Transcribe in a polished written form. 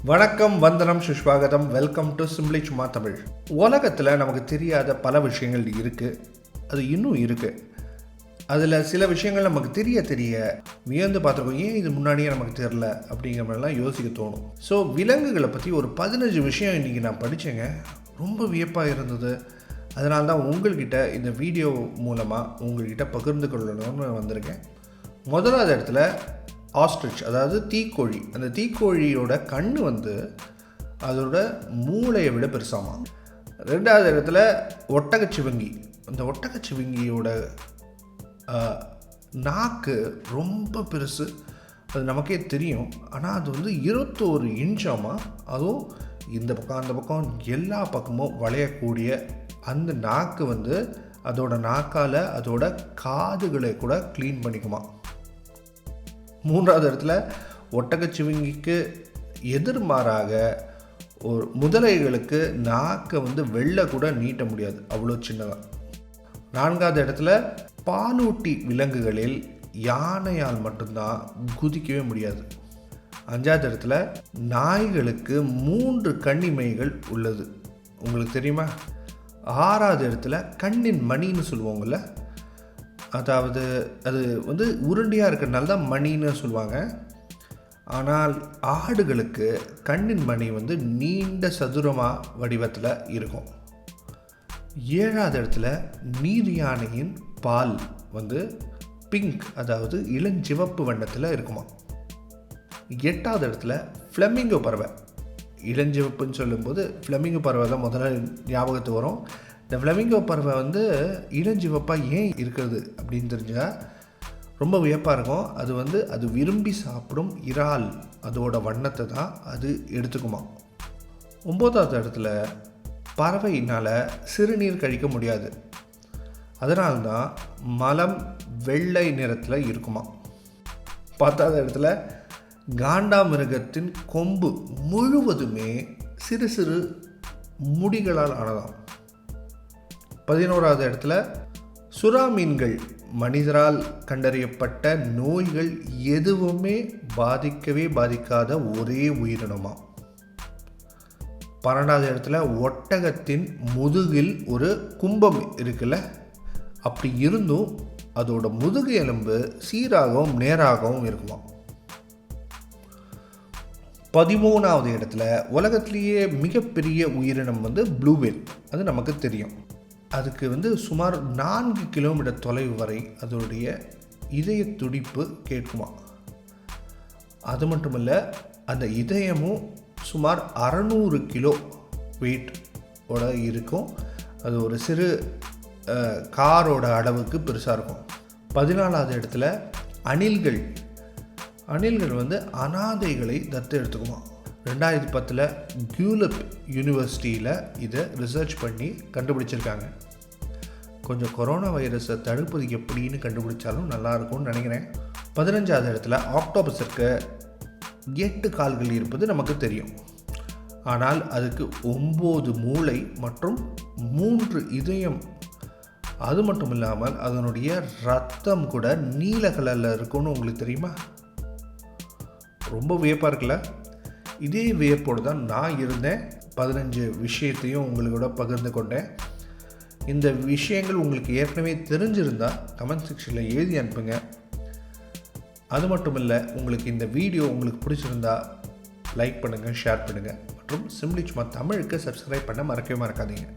வணக்கம், வந்தனம், சுஷ்வாகதம். Welcome to simply சும்மா தமிழ். உலகத்தில் நமக்கு தெரியாத பல விஷயங்கள் இருக்குது. அது இன்னும் இருக்குது. அதில் சில விஷயங்கள் நமக்கு தெரிய வியந்து பார்த்துருக்கோம். ஏன் இது முன்னாடியே நமக்கு தெரில அப்படிங்கிற மாதிரிலாம் யோசிக்க தோணும். ஸோ விலங்குகளை பற்றி ஒரு 15 விஷயம் இன்றைக்கி நான் படித்தேங்க. ரொம்ப வியப்பாக இருந்தது. அதனால தான் உங்கள்கிட்ட இந்த வீடியோ மூலமாக உங்கள்கிட்ட பகிர்ந்து கொள்ளணும்னு வந்திருக்கேன். முதலாவது இடத்துல ஆஸ்ட்ரிச், அதாவது தீக்கோழி. அந்த தீக்கோழியோட கண் அதோட மூளையை விட பெருசாமா. ரெண்டாவது இடத்துல ஒட்டகச்சிவங்கி. அந்த ஒட்டகச்சிவங்கியோட நாக்கு ரொம்ப பெருசு. அது நமக்கே தெரியும். ஆனால் அது 21 இன்ச்சாமா. அதுவும் இந்த பக்கம் அந்த பக்கம் எல்லா பக்கமும் வளையக்கூடிய அந்த நாக்கு அதோட நாக்கால் அதோட காதுகளை கூட க்ளீன் பண்ணிக்குமா. மூன்றாவது இடத்துல ஒட்டகச்சிவிங்கிக்கு எதிர்மாறாக ஒரு முதலைகளுக்கு நாக்கை வெளில கூட நீட்ட முடியாது, அவ்வளோ சின்னதாக. நான்காவது இடத்துல பாலூட்டி விலங்குகளில் யானையால் மட்டும்தான் குதிக்கவே முடியாது. அஞ்சாவது இடத்துல நாய்களுக்கு 3 கண்ணிமைகள் உள்ளது, உங்களுக்கு தெரியுமா? ஆறாவது இடத்துல கண்ணின் மணின்னு சொல்லுவாங்கள்ல, அதாவது அது உருண்டையாக இருக்கிறனால தான் மணின்னு சொல்லுவாங்க. ஆனால் ஆடுகளுக்கு கண்ணின் மணி நீண்ட சதுரமாக வடிவத்தில் இருக்கும். ஏழாவது இடத்துல நீர் யானையின் பால் பிங்க், அதாவது இளஞ்சிவப்பு வண்ணத்தில் இருக்குமா. எட்டாவது இடத்துல ஃப்ளெமிங்கோ பறவை. இளஞ்சிவப்புன்னு சொல்லும்போது ஃப்ளெமிங்கோ பறவை தான் முதல்ல ஞாபகத்துக்கு வரும். இந்த ஃப்ளெமிங்கோ பறவை இளஞ்சிவப்பாக ஏன் இருக்கிறது அப்படின்னு தெரிஞ்சால் ரொம்ப வியப்பாக இருக்கும். அது விரும்பி சாப்பிடும் இறால் அதோட வண்ணத்தை தான் அது எடுத்துக்குமா. 9வது இடத்துல பறவையினால் சிறுநீர் கழிக்க முடியாது. அதனால்தான் மலம் வெள்ளை நிறத்தில் இருக்குமா. 10வது இடத்துல காண்டாமிருகத்தின் கொம்பு முழுவதுமே சிறு சிறு முடிகளால் ஆனதாம். 11வது இடத்துல சுறா மீன்கள் மனிதரால் கண்டறியப்பட்ட நோய்கள் எதுவுமே பாதிக்காத ஒரே உயிரினமா. 12வது இடத்துல ஒட்டகத்தின் முதுகில் ஒரு கும்பம் இருக்குல்ல, அப்படி இருந்தும் அதோட முதுகு எலும்பு சீராகவும் நேராகவும் இருக்குமா. 13வது இடத்துல உலகத்திலேயே மிகப்பெரிய உயிரினம் ப்ளூ வேல். அது நமக்கு தெரியும். அதுக்கு சுமார் 4 கிலோமீட்டர் தொலைவு வரை அதோடைய இதய துடிப்பு கேட்குமா. அது மட்டும் இல்லை, அந்த இதயமும் சுமார் 600 கிலோ வெயிட்டோட இருக்கும். அது ஒரு சிறு காரோட அளவுக்கு பெருசாக இருக்கும். 14வது இடத்துல அணில்கள் அனாதைகளை தத்து எடுத்துக்குமா. 2010 கியூலப் யூனிவர்சிட்டியில் இதை ரிசர்ச் பண்ணி கண்டுபிடிச்சிருக்காங்க. கொஞ்சம் கொரோனா வைரஸை தடுப்பது எப்படின்னு கண்டுபிடிச்சாலும் நல்லாயிருக்கும்னு நினைக்கிறேன். 15வது இடத்துல ஆக்டோபஸுக்கு 8 கால்கள் இருப்பது நமக்கு தெரியும். ஆனால் அதுக்கு 9 மூளை மற்றும் 3 இதயம். அது மட்டும் இல்லாமல் அதனுடைய ரத்தம் கூட நீல கலரில் இருக்கும்னு உங்களுக்கு தெரியுமா? ரொம்ப வியப்பாக இருக்குல்ல? இதே வியப்போடு தான் நான் இருந்தேன். 15 விஷயத்தையும் உங்களோட பகிர்ந்து கொண்டேன். இந்த விஷயங்கள் உங்களுக்கு ஏற்கனவே தெரிஞ்சிருந்தால் கமெண்ட் செக்ஷனில் எழுதி அனுப்புங்க. அது மட்டும் இல்லை, உங்களுக்கு இந்த வீடியோ உங்களுக்கு பிடிச்சிருந்தா லைக் பண்ணுங்கள், ஷேர் பண்ணுங்கள் மற்றும் சிம்ப்ளி சும்மா தமிழுக்கு சப்ஸ்கிரைப் பண்ண மறக்காதீங்க.